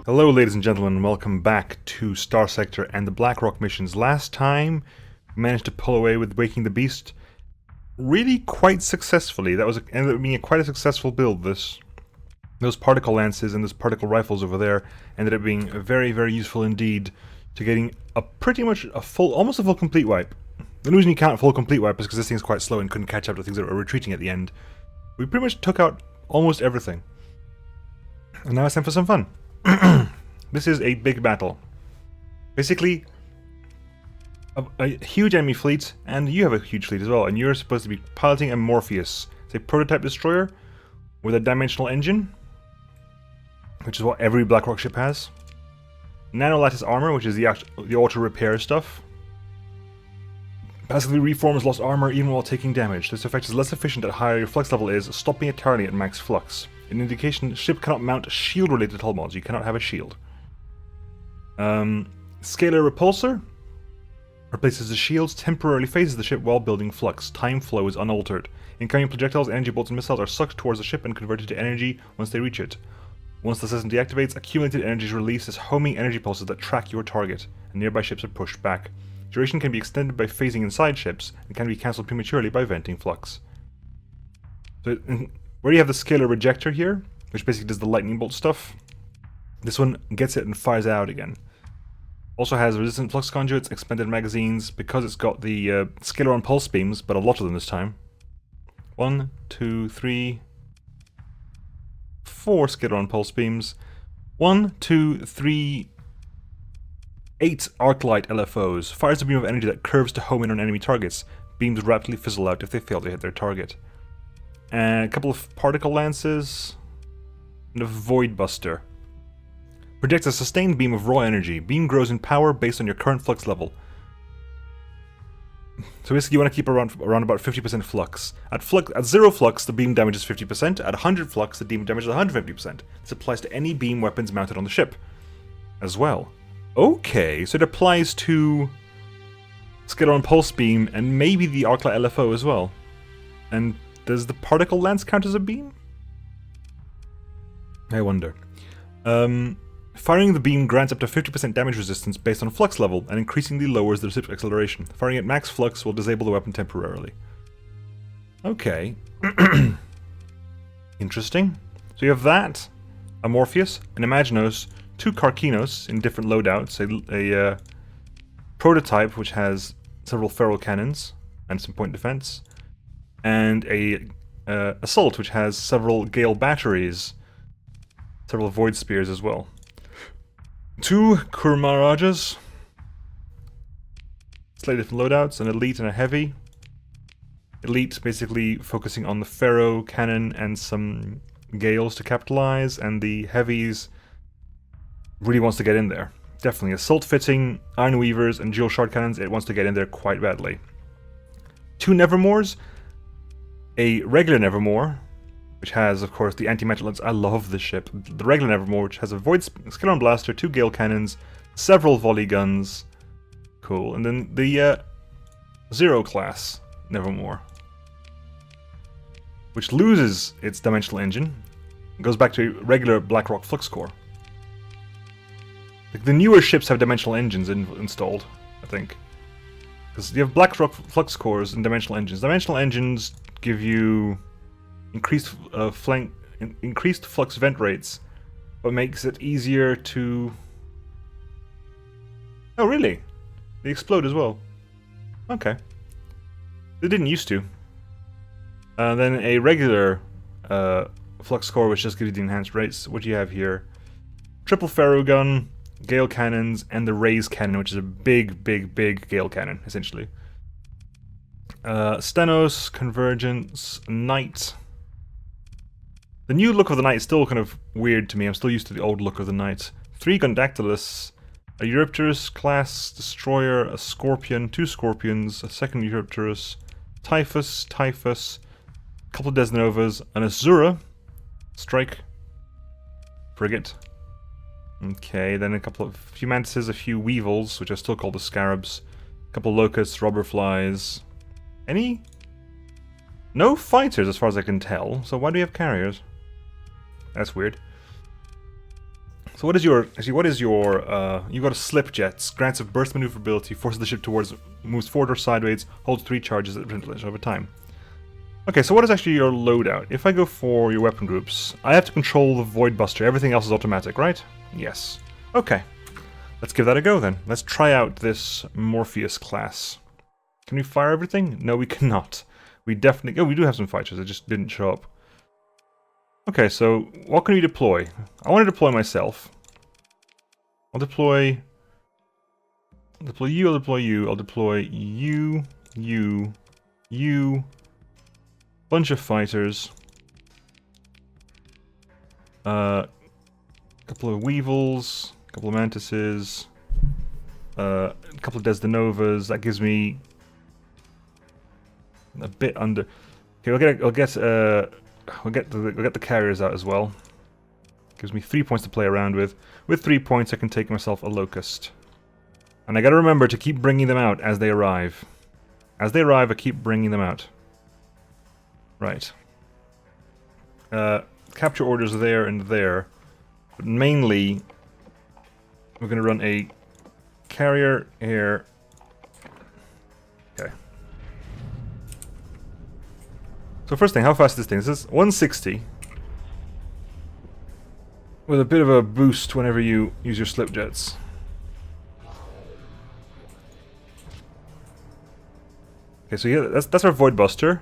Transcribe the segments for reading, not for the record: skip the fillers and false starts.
Hello ladies and gentlemen, and welcome back to Starsector and the Blackrock missions. Last time, we managed to pull away with Waking the Beast really quite successfully. That ended up being quite a successful build. Those particle lances and those particle rifles over there ended up being very, very useful indeed to getting pretty much almost a full complete wipe. The reason you can't full complete wipe is because this thing's quite slow and couldn't catch up to things that were retreating at the end. We pretty much took out almost everything. And now it's time for some fun. This is a big battle. Basically, a huge enemy fleet, and you have a huge fleet as well, and you're supposed to be piloting a Morpheus. It's a prototype destroyer with a dimensional engine, which is what every Blackrock ship has. Nano-lattice armor, which is the auto-repair stuff. Passively reforms lost armor even while taking damage. This effect is less efficient at higher your flux level is, stopping entirely at max flux. An indication, ship cannot mount shield-related hull mods. You cannot have a shield. Scalar Repulsor replaces the shields, temporarily phases the ship while building flux. Time flow is unaltered. Incoming projectiles, energy bolts, and missiles are sucked towards the ship and converted to energy once they reach it. Once the system deactivates, accumulated energy is released as homing energy pulses that track your target, and nearby ships are pushed back. Duration can be extended by phasing inside ships, and can be cancelled prematurely by venting flux. So, where you have the scalar rejector here, which basically does the lightning bolt stuff, this one gets it and fires out again. Also has resistant flux conduits, expanded magazines, because it's got the scalar on pulse beams, but a lot of them this time. 1, 2, 3, 4 scalar on pulse beams. 1, 2, 3, 8 arc light LFOs. Fires a beam of energy that curves to home in on enemy targets. Beams rapidly fizzle out if they fail to hit their target. And a couple of particle lances, and a void buster. Projects a sustained beam of raw energy. Beam grows in power based on your current flux level. So basically you want to keep around about 50% flux. At 0 flux, the beam damages 50%. At 100 flux, the beam damages 150%. This applies to any beam weapons mounted on the ship as well. Okay, so it applies to Scalar on Pulse Beam and maybe the Arclight LFO as well. And does the particle lance count as a beam? I wonder. Firing the beam grants up to 50% damage resistance based on flux level and increasingly lowers the ship's acceleration. Firing at max flux will disable the weapon temporarily. Okay. Interesting. So you have that, a Morpheus, an Imaginos, 2 Karkinos in different loadouts, a prototype which has several feral cannons and some point defense, and a assault which has several Gale batteries, several void spears as well. 2 Kurmarajas, slightly different loadouts, an elite and a heavy. Elite basically focusing on the Pharaoh cannon and some Gales to capitalize, and the heavies really wants to get in there. Definitely assault fitting, iron weavers, and dual shard cannons. It wants to get in there quite badly. 2 Nevermores, a regular Nevermore, which has, of course, the anti-metal lens. I love this ship. The regular Nevermore, which has a void Scalar blaster, 2 Gale cannons, several volley guns. Cool. And then the 0 class Nevermore, which loses its dimensional engine, and goes back to a regular Blackrock flux core. Like, the newer ships have dimensional engines installed, I think. Because you have Blackrock flux cores and dimensional engines. Dimensional engines give you increased flux vent rates, but makes it easier to... Oh, really? They explode as well. Okay. They didn't used to. Then a regular flux core, which just gives you the enhanced rates. What do you have here? Triple Pharaoh gun, Gale cannons, and the Raise cannon, which is a big Gale cannon, essentially. Stenos, Convergence, Knight. The new look of the Knight is still kind of weird to me. I'm still used to the old look of the Knight. 3 Gundactylus, a Eurypterus class destroyer, a Scorpion, 2 Scorpions, a second Eurypterus, Typhus, a couple of Desnovas, an Azura, Strike, Frigate. Okay, then a few Mantises, a few Weevils, which are still called the Scarabs, a couple Locusts, Robberflies. Any? No fighters as far as I can tell, so why do we have carriers? That's weird. So what is your... Actually, what is your... you got a slip jets. Grants of burst maneuverability. Forces the ship towards... Moves forward or sideways. Holds 3 charges at different over time. Okay, so what is actually your loadout? If I go for your weapon groups, I have to control the Void Buster. Everything else is automatic, right? Yes. Okay. Let's give that a go then. Let's try out this Morpheus class. Can we fire everything? No, we cannot. We definitely... Oh, we do have some fighters. They just didn't show up. Okay, so what can we deploy? I want to deploy myself. I'll deploy... I'll deploy you, I'll deploy you, I'll deploy you, you... Bunch of fighters. Couple of Weevils, a couple of Mantises, a couple of Desdenovas. That gives me a bit under. Okay, we'll get the carriers out as well. Gives me 3 points to play around with. With 3 points, I can take myself a Locust. And I gotta remember to keep bringing them out as they arrive. As they arrive, I keep bringing them out. Right. Capture orders there and there. But mainly, we're going to run a carrier here. Okay. So first thing, how fast is this thing? This is 160. With a bit of a boost whenever you use your slip jets. Okay, so yeah, that's our Void Buster.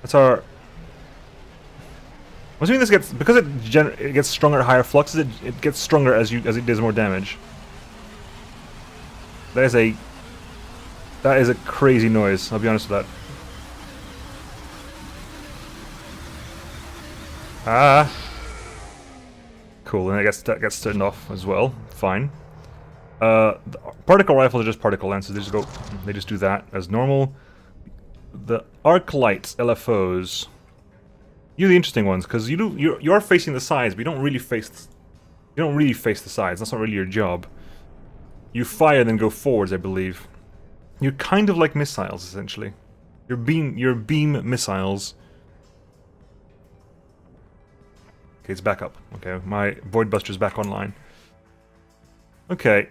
That's our... I'm assuming this gets... Because it gets stronger at higher fluxes, it gets stronger as it does more damage. That is a crazy noise, I'll be honest with that. Ah! Cool, and that gets turned off as well. Fine. The particle rifles are just particle lances, they just do that as normal. The arc lights, LFOs, you're the interesting ones because you are facing the sides, but you don't really face the sides. That's not really your job. You fire then go forwards, I believe. You're kind of like missiles essentially. You're beam missiles. Okay, it's back up. Okay, my Void Buster's back online. Okay.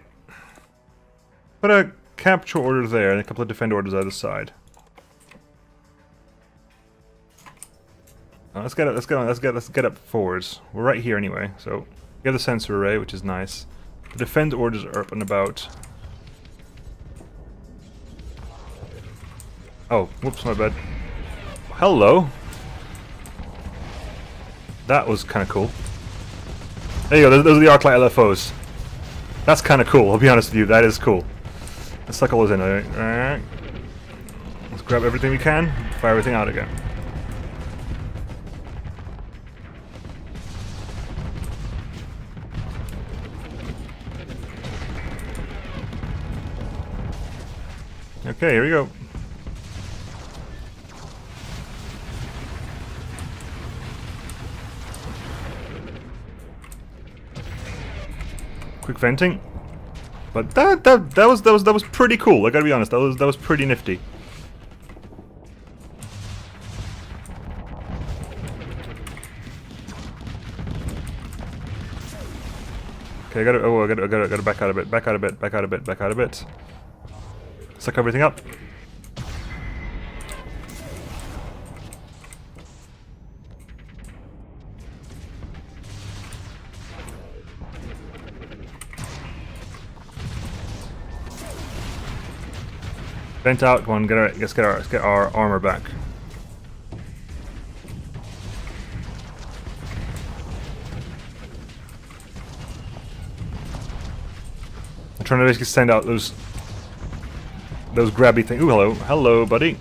Put a capture order there and a couple of defend orders either side. Let's get up forwards. We're right here anyway, so we have the sensor array, which is nice. The defend orders are up and about. Oh, whoops, my bad. Hello. That was kind of cool. There you go. Those are the arc light LFOs. That's kind of cool. I'll be honest with you. That is cool. Let's suck all those in. Alright. Let's grab everything we can. Fire everything out again. Okay, here we go. Quick venting. But that was pretty cool. I gotta be honest. That was pretty nifty. Okay, I gotta back out a bit. Suck everything up. Vent out. Come on, let's get our armor back. I'm trying to basically send out those grabby things. Ooh, hello, buddy.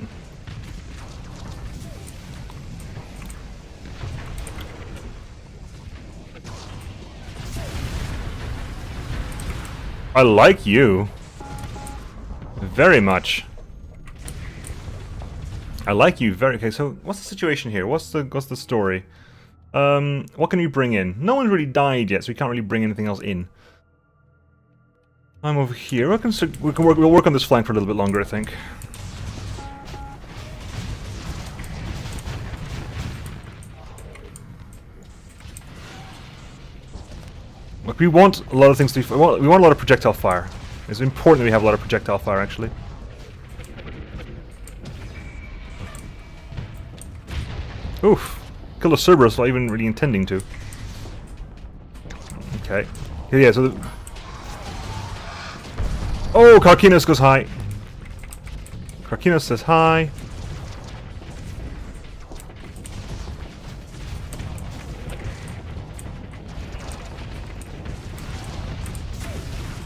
I like you very much. I like you very. Okay, so what's the situation here? What's the story? What can you bring in? No one really died yet, so we can't really bring anything else in. I'm over here. We'll work on this flank for a little bit longer, I think. Look, we want a lot of things to be... We want a lot of projectile fire. It's important that we have a lot of projectile fire, actually. Oof. Killed a Cerberus without even really intending to. Okay. Yeah, so... Oh, Karkinos goes high. Karkinos says hi.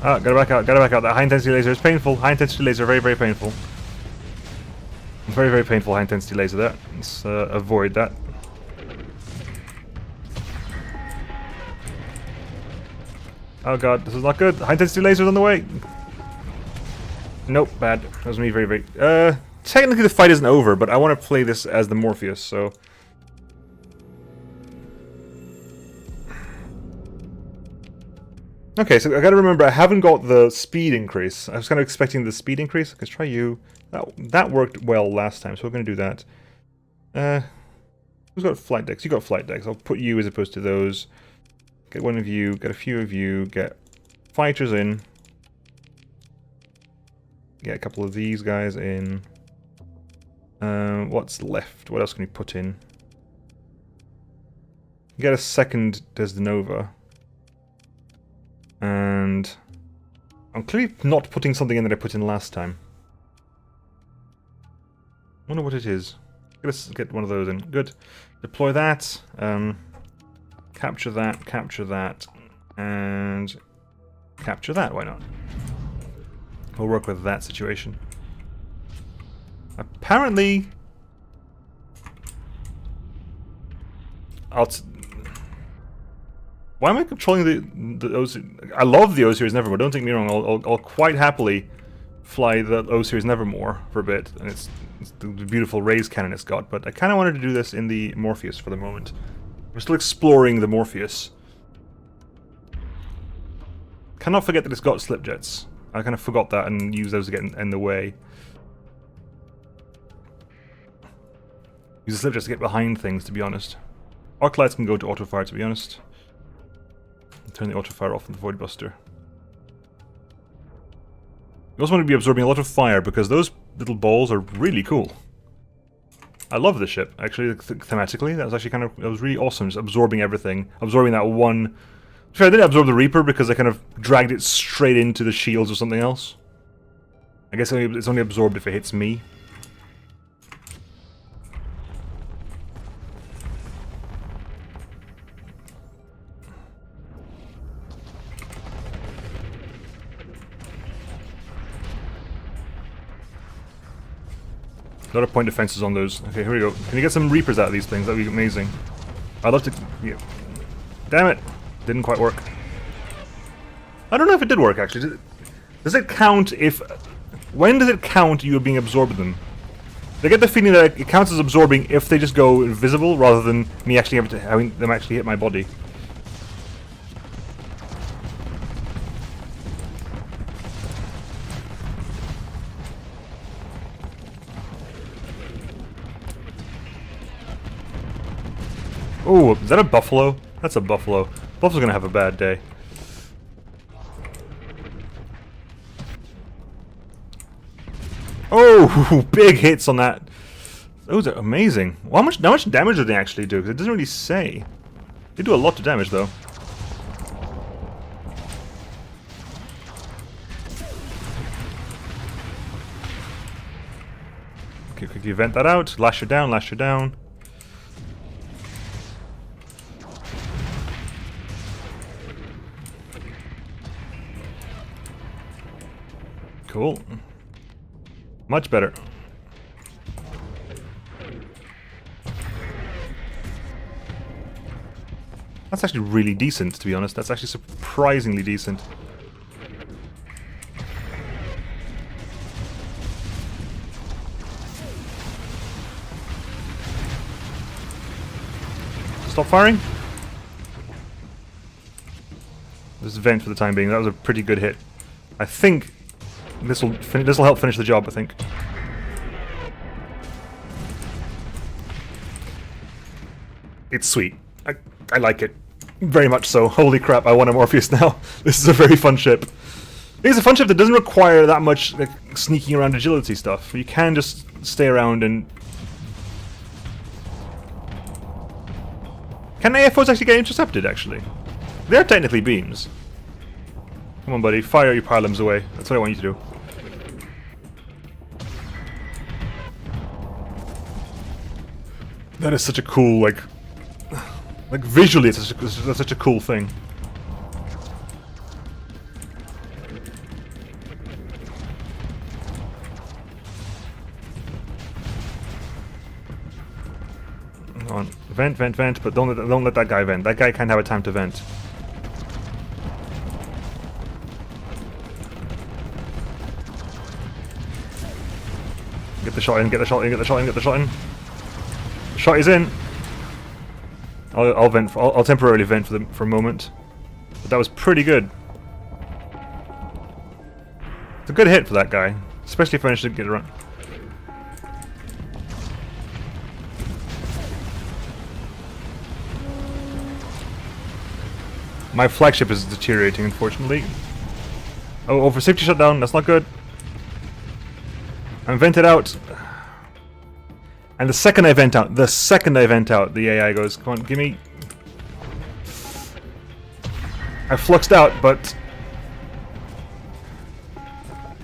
Ah, gotta back out, gotta back out. That high intensity laser is painful. High intensity laser, very, very painful. Very, very painful high intensity laser there. Let's avoid that. Oh god, this is not good. High intensity laser's on the way. Nope, bad. That was me, very, very... technically the fight isn't over, but I want to play this as the Morpheus, so... Okay, so I gotta remember, I haven't got the speed increase. I was kind of expecting the speed increase. Let's try you. That worked well last time, so we're gonna do that. Who's got flight decks? You got flight decks. I'll put you as opposed to those. Get one of you, get a few of you, get fighters in. Get a couple of these guys in. What's left? What else can we put in? Get a second Desdenova. And I'm clearly not putting something in that I put in last time. Wonder what it is. Let's get one of those in. Good. Deploy that. Capture that, and capture that. Why not? We'll work with that situation. Apparently, why am I controlling the O series? I love the O series Nevermore. Don't take me wrong. I'll quite happily fly the O series Nevermore for a bit, and it's the beautiful raise cannon it's got. But I kind of wanted to do this in the Morpheus for the moment. We're still exploring the Morpheus. Cannot forget that it's got slip jets. I kind of forgot that and used those to get in the way. Use the slip jets to get behind things, to be honest. Arc lights can go to auto fire, to be honest. Turn the auto fire off in the Void Buster. You also want to be absorbing a lot of fire because those little balls are really cool. I love this ship, actually, thematically. That was actually kind of... That was really awesome, just absorbing everything. Absorbing that one... Sure, I didn't absorb the Reaper because I kind of dragged it straight into the shields or something else. I guess it's only absorbed if it hits me. A lot of point defenses on those. Okay, here we go. Can you get some Reapers out of these things? That would be amazing. I'd love to... Yeah. Damn it! Didn't quite work. I don't know if it did work, actually. Does it count if... When does it count you being absorbed them? I get the feeling that it counts as absorbing if they just go invisible, rather than me actually having them actually hit my body. Oh, is that a buffalo? That's a buffalo. Buffalo's gonna have a bad day. Oh, big hits on that. Those are amazing. Well, how much damage do they actually do? Because it doesn't really say. They do a lot of damage, though. Okay, quickly vent that out. Lash her down, lash her down. Cool. Much better. That's actually really decent, to be honest. That's actually surprisingly decent. Stop firing. Just vent for the time being. That was a pretty good hit. I think this will help finish the job, I think. It's sweet. I like it. Very much so. Holy crap, I want a Morpheus now. This is a very fun ship. It's a fun ship that doesn't require that much like, sneaking around agility stuff. You can just stay around and... Can AFOs actually get intercepted, actually? They're technically beams. Come on, buddy. Fire your pylons away. That's what I want you to do. That is such a cool, like visually, it's such a cool thing. Come on, vent, vent, vent, but don't let that guy vent. That guy can't have a time to vent. Get the shot in, get the shot in, get the shot in, get the shot in. Shot is in. I'll vent. I'll temporarily vent for a moment. But that was pretty good. It's a good hit for that guy, especially if I managed to get around. My flagship is deteriorating, unfortunately. Oh, over safety shutdown. That's not good. I'm vented out. And the second I vent out, the AI goes, come on, give me... I fluxed out, but...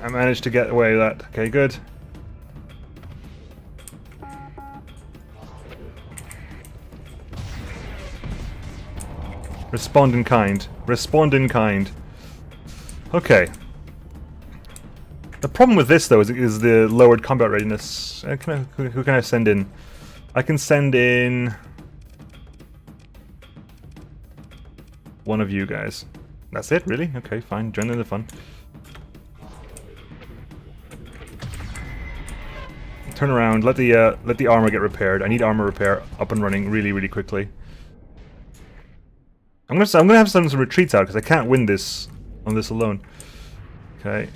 I managed to get away with that. Okay, good. Respond in kind. Respond in kind. Okay. The problem with this, though, is the lowered combat readiness. Who can I send in? I can send in... one of you guys. That's it, really? Okay, fine. Join in the fun. Turn around. Let the armor get repaired. I need armor repair up and running really, really quickly. I'm gonna have some retreats out because I can't win this on this alone. Okay.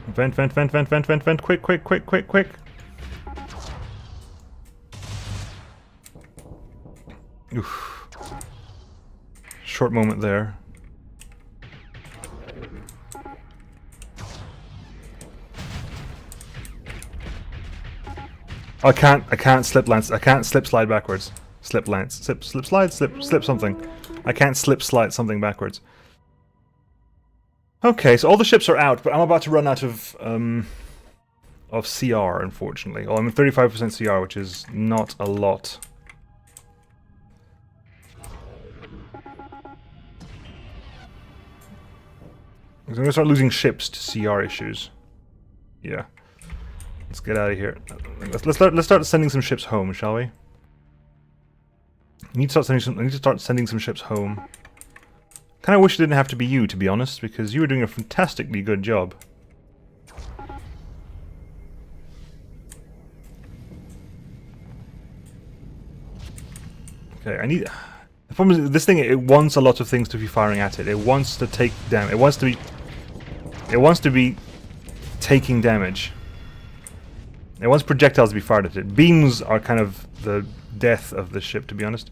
Vent, vent, vent, vent, vent, vent, vent, quick, quick, quick, quick, quick. Oof. Short moment there. I can't slip lance. I can't slip slide backwards. Slip lance. Slip slide. Slip something. I can't slip slide something backwards. Okay, so all the ships are out, but I'm about to run out of CR, unfortunately. Oh, I'm at 35% CR, which is not a lot. I'm going to start losing ships to CR issues. Yeah. Let's get out of here. Let's start sending some ships home, shall we? I need to start sending some ships home. Kind of wish it didn't have to be you, to be honest, because you were doing a fantastically good job. Okay, I need... The problem is, this thing, it wants a lot of things to be firing at it. It wants to take damage. It wants to be taking damage. It wants projectiles to be fired at it. Beams are kind of the death of the ship, to be honest.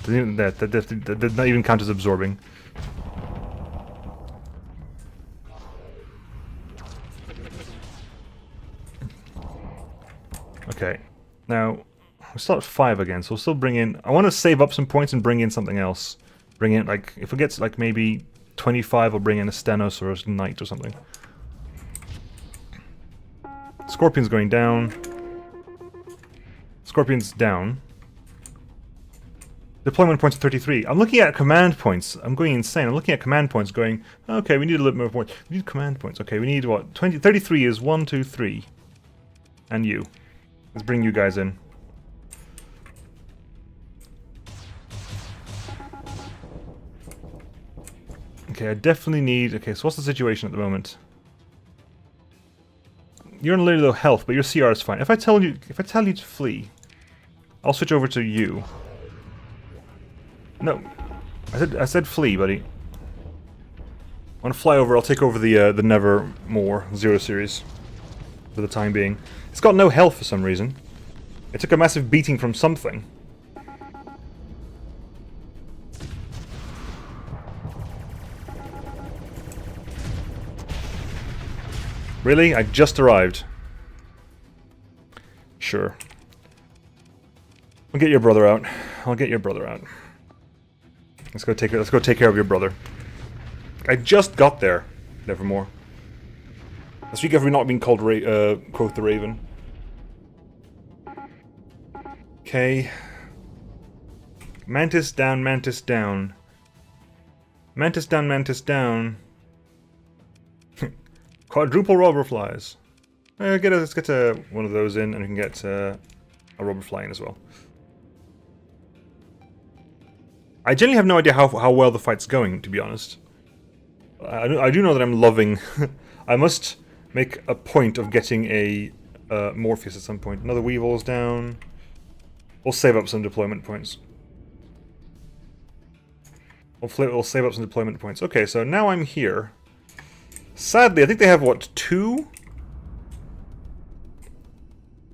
That did not even count as absorbing. Okay, now we'll start at 5 again, so we'll still bring in... I want to save up some points and bring in something else. Bring in, like, if it gets like maybe 25, I'll bring in a Stenos or a Knight or something. Scorpion's going down. Scorpion's down. Deployment points at 33. I'm looking at command points. I'm going insane. I'm looking at command points going, okay, we need a little more points. We need command points. Okay, we need what? 33 is 1, 2, 3. And you. Let's bring you guys in. Okay, I definitely need... Okay, so what's the situation at the moment? You're in a little low health, but your CR is fine. If I tell you to flee, I'll switch over to you. No. I said flee, buddy. I want to fly over. I'll take over the Nevermore Zero Series for the time being. It's got no health for some reason. It took a massive beating from something. Really? I just arrived. Sure. I'll get your brother out. I'll get your brother out. Let's go take care of your brother. I just got there. Nevermore. This week have we not been called Quoth the Raven. Okay. Mantis down, Mantis down. Mantis down, Mantis down. Quadruple robber flies. Let's get one of those in, and we can get a robber fly in as well. I generally have no idea how well the fight's going, to be honest. I do know that I'm loving... I must make a point of getting a Morpheus at some point. Another Weevil's down. We'll save up some deployment points. We'll save up some deployment points. Okay, so now I'm here. Sadly, I think they have, what, 2?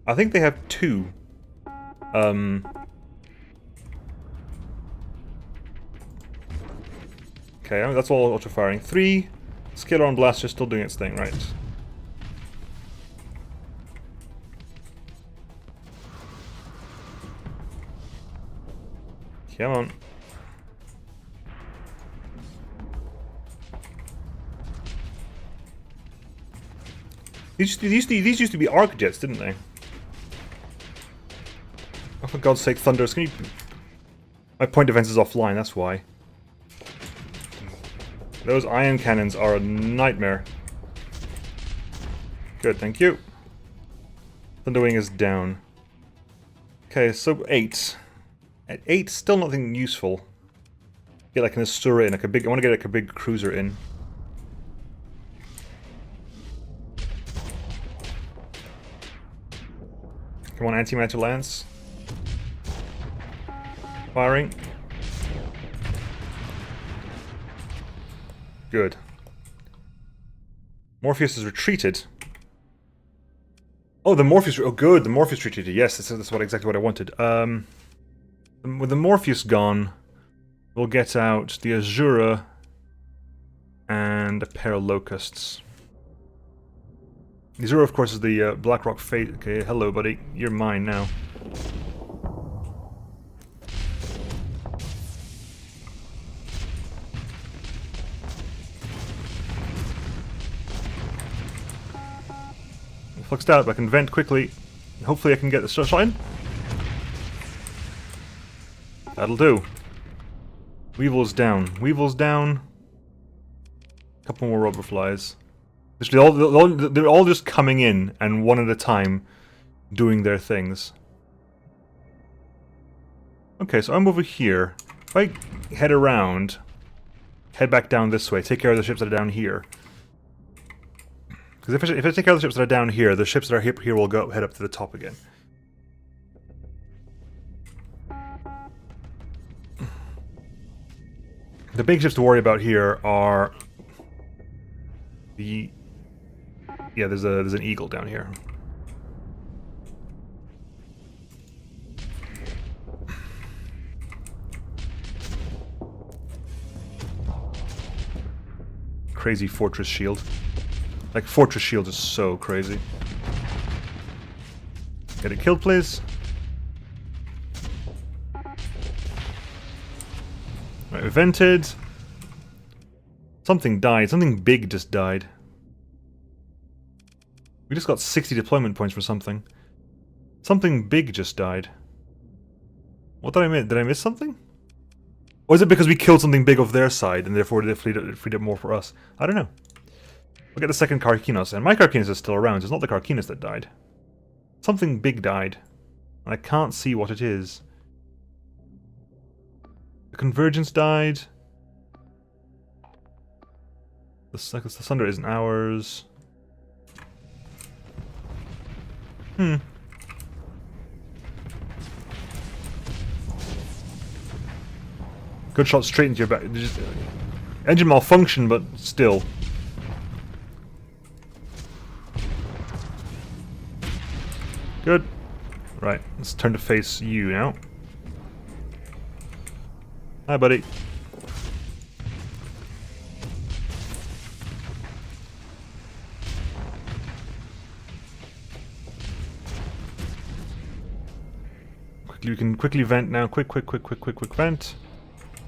I think they have 2. Okay, that's all auto-firing. 3. Scalar Blaster still doing its thing, right? Come on. These used to be arc jets, didn't they? Oh, for God's sake, Thunders, can you... My point defense is offline, that's why. Those ion cannons are a nightmare. Good, thank you. Thunderwing is down. Okay, so 8. At 8, still nothing useful. Get like an Asura in, like a big... I want to get like a big cruiser in. Come on, anti-matter lance. Firing. Good. Morpheus has retreated. Oh, the Morpheus... Oh, good, the Morpheus retreated. Yes, that's exactly what I wanted. With the Morpheus gone, we'll get out the Azura and a pair of Locusts. The Azura, of course, is the Blackrock Fate. Okay, hello, buddy. You're mine now. Fluxed out, but I can vent quickly. Hopefully I can get the shot in. That'll do. Weevil's down. Weevil's down. A couple more robber flies. Literally, they're all just coming in, and one at a time, doing their things. Okay, so I'm over here. If I head around, head back down this way, take care of the ships that are down here. Because if I take care of the ships that are down here, the ships that are here will head up to the top again. The big ships to worry about here are the... Yeah, there's an eagle down here. Crazy fortress shield. Like, fortress shield is so crazy. Get it killed, please. Right, vented. Something died. Something big just died. We just got 60 deployment points for something. Something big just died. What did I miss? Did I miss something? Or is it because we killed something big off their side and therefore they freed up more for us? I don't know. We'll get the second Karkinos, and my Karkinos is still around, so it's not the Karkinos that died. Something big died. And I can't see what it is. The Convergence died. The Sunder isn't ours. Good shot straight into your back. Just, engine malfunction, but still. Good. Right, let's turn to face you now. Hi, buddy. You can quickly vent now. Quick vent.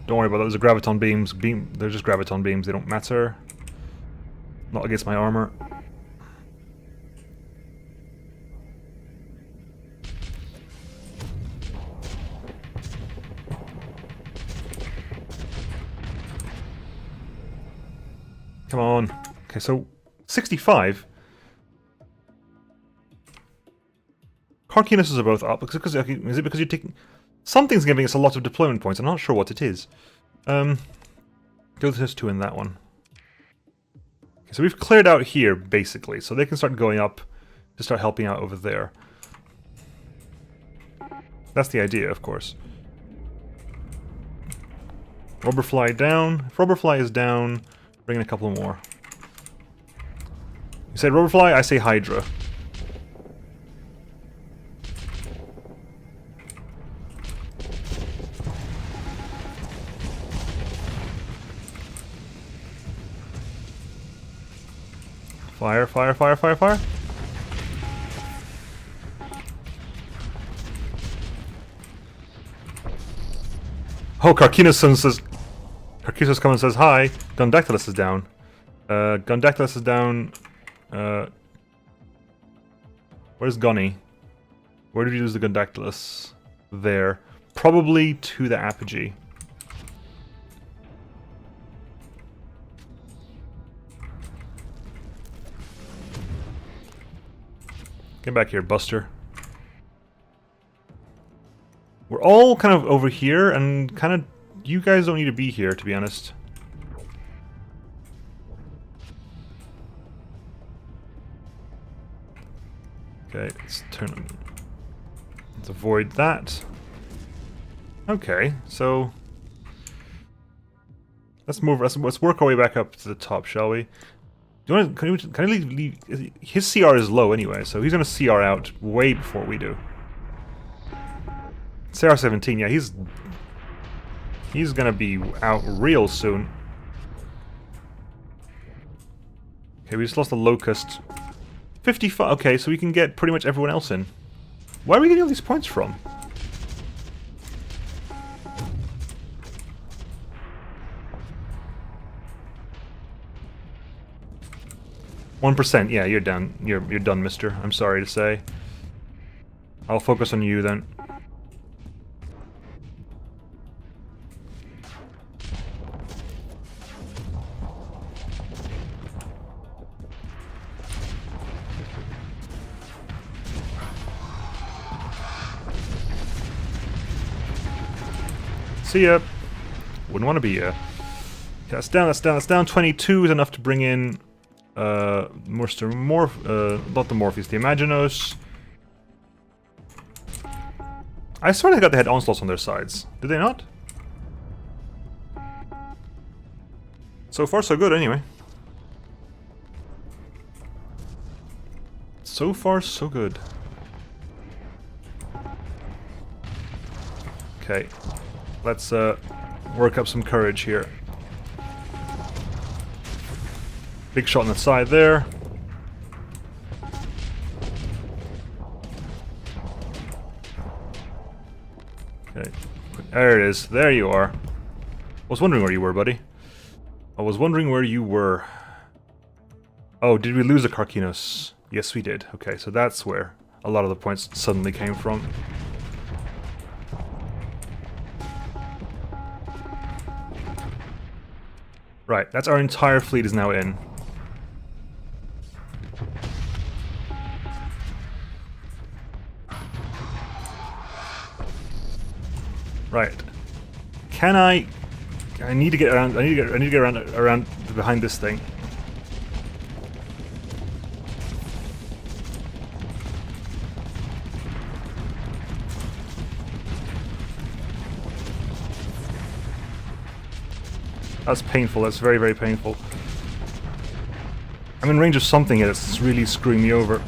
Don't worry about those. Those are graviton beams. They're just graviton beams. They don't matter. Not against my armor. Come on. Okay, so 65. Carcinuses are both up. Is it because you're taking... Something's giving us a lot of deployment points. I'm not sure what it is. Go to this 2 in that one. Okay, so we've cleared out here, basically. So they can start going up to start helping out over there. That's the idea, of course. Rubberfly down. If Rubberfly is down, bring in a couple more. You said Rubberfly, I say Hydra. Fire, fire, fire, fire, fire. Oh, Carcinusus says... Carcinusus comes and says hi. Gundactylus is down. Gundactylus is down. Where's Gunny? Where did you lose the Gundactylus? There. Probably to the apogee. Get back here, Buster. We're all kind of over here, and kind of... You guys don't need to be here, to be honest. Okay, let's turn... Let's avoid that. Okay, so... Let's move... Let's work our way back up to the top, shall we? Do you want to, can I leave... His CR is low anyway, so he's going to CR out way before we do. CR 17, yeah, he's going to be out real soon. Okay, we just lost the Locust. 55, okay, so we can get pretty much everyone else in. Where are we getting all these points from? %, yeah, you're done. You're done, mister. I'm sorry to say. I'll focus on you then. See ya. Wouldn't want to be ya. Okay, that's down, that's down, that's down. 22 is enough to bring in not the Morpheus, the Imaginos. I swear they got the head onslaughts on their sides. Did they not? So far, so good, anyway. So far, so good. Okay. Let's work up some courage here. Big shot on the side there. Okay. There it is. There you are. I was wondering where you were, buddy. I was wondering where you were. Oh, did we lose a Carcinos? Yes, we did. Okay, so that's where a lot of the points suddenly came from. Right, that's our entire fleet is now in. Right. Can I need to get around. I need to get around behind this thing. That's painful. That's very, very painful. I'm in range of something here that's really screwing me over.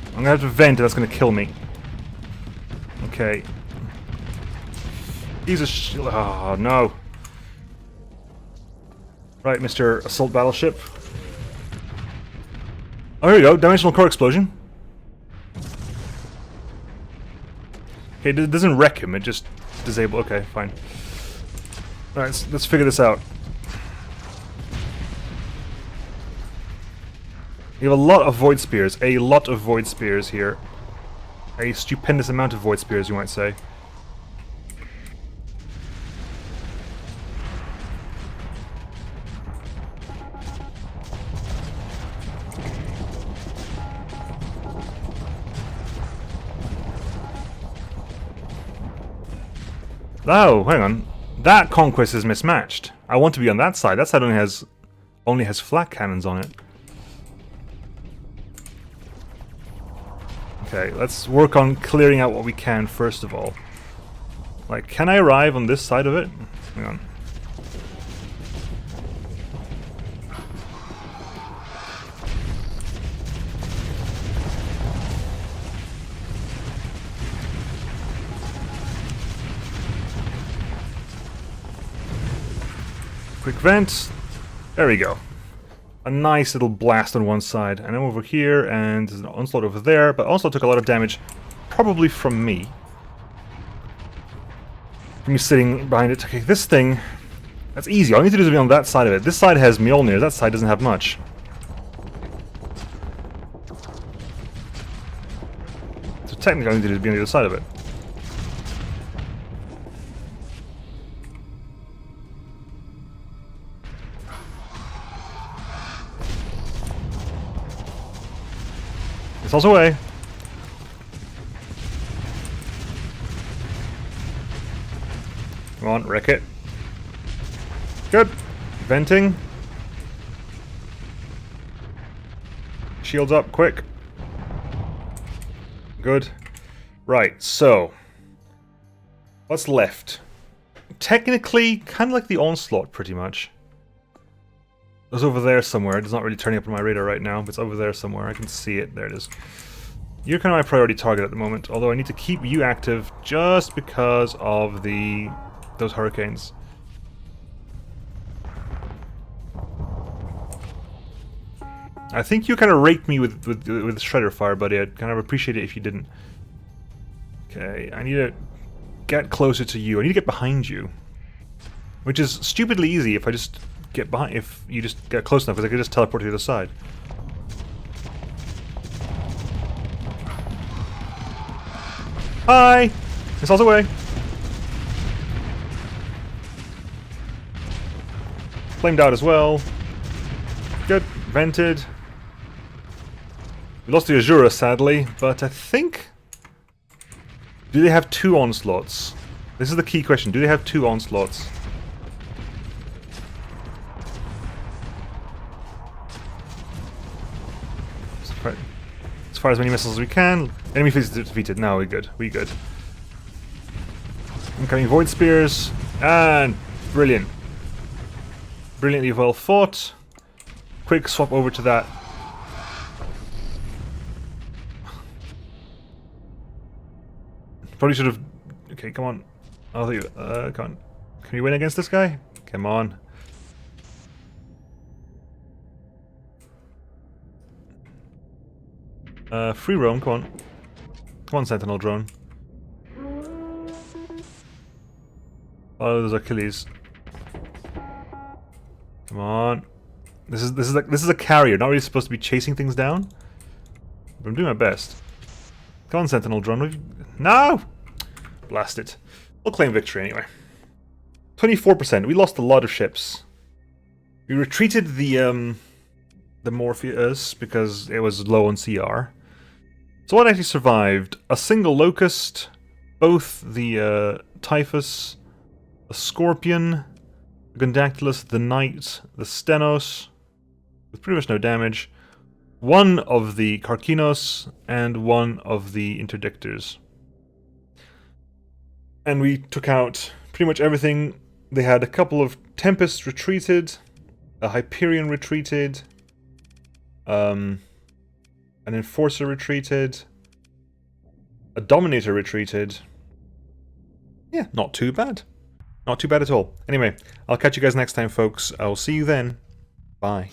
I'm gonna have to vent, and that's gonna kill me. Okay. He's a oh, no. Right, Mr. Assault Battleship. Oh, here we go. Dimensional core explosion. Okay, it doesn't wreck him. It just disables. Okay, fine. Alright, let's figure this out. We have a lot of Void Spears. A lot of Void Spears here. A stupendous amount of Void Spears, you might say. Oh, hang on. That conquest is mismatched. I want to be on that side. That side only has flak cannons on it. Okay, let's work on clearing out what we can first of all. Like, can I arrive on this side of it? Hang on. Quick vent. There we go. A nice little blast on one side. And I'm over here, and there's an onslaught over there, but also took a lot of damage, probably from me. From me sitting behind it. Okay, this thing, that's easy. All I need to do is be on that side of it. This side has Mjolnir, that side doesn't have much. So technically all I need to do is be on the other side of it. Missiles away. Come on, wreck it. Good. Venting. Shields up, quick. Good. Right, so. What's left? Technically, kind of like the Onslaught, pretty much. It's over there somewhere. It's not really turning up on my radar right now, but it's over there somewhere. I can see it. There it is. You're kind of my priority target at the moment, although I need to keep you active just because of those hurricanes. I think you kind of raked me with Shredder Fire, buddy. I'd kind of appreciate it if you didn't. Okay, I need to get closer to you. I need to get behind you. Which is stupidly easy if I just get behind, if you just get close enough, because I could just teleport to the other side. Hi! Missiles away! Flamed out as well. Good. Vented. We lost the Azura, sadly, but I think... Do they have 2 onslaughts? This is the key question. Do they have 2 onslaughts? As far as many missiles as we can. Enemy fleet is defeated. Now we're good. We're good. Incoming Void Spears. And brilliant. Brilliantly well fought. Quick swap over to that. Probably should have... Okay, come on. I'll leave it. Come on. Can we win against this guy? Come on. Free roam, come on. Come on, Sentinel drone. Oh, there's Achilles. Come on. This is a carrier, not really supposed to be chasing things down. But I'm doing my best. Come on, Sentinel drone. No! Blast it. We'll claim victory anyway. 24%. We lost a lot of ships. We retreated the Morpheus because it was low on CR. So what actually survived? A single Locust, both the Typhus, a Scorpion, the Gondactylus, the Knight, the Stenos, with pretty much no damage, one of the Karkinos, and one of the Interdictors. And we took out pretty much everything They had a couple of Tempests retreated, a Hyperion retreated, an Enforcer retreated, a Dominator retreated. Yeah, not too bad. Not too bad at all. Anyway, I'll catch you guys next time, folks. I'll see you then. Bye.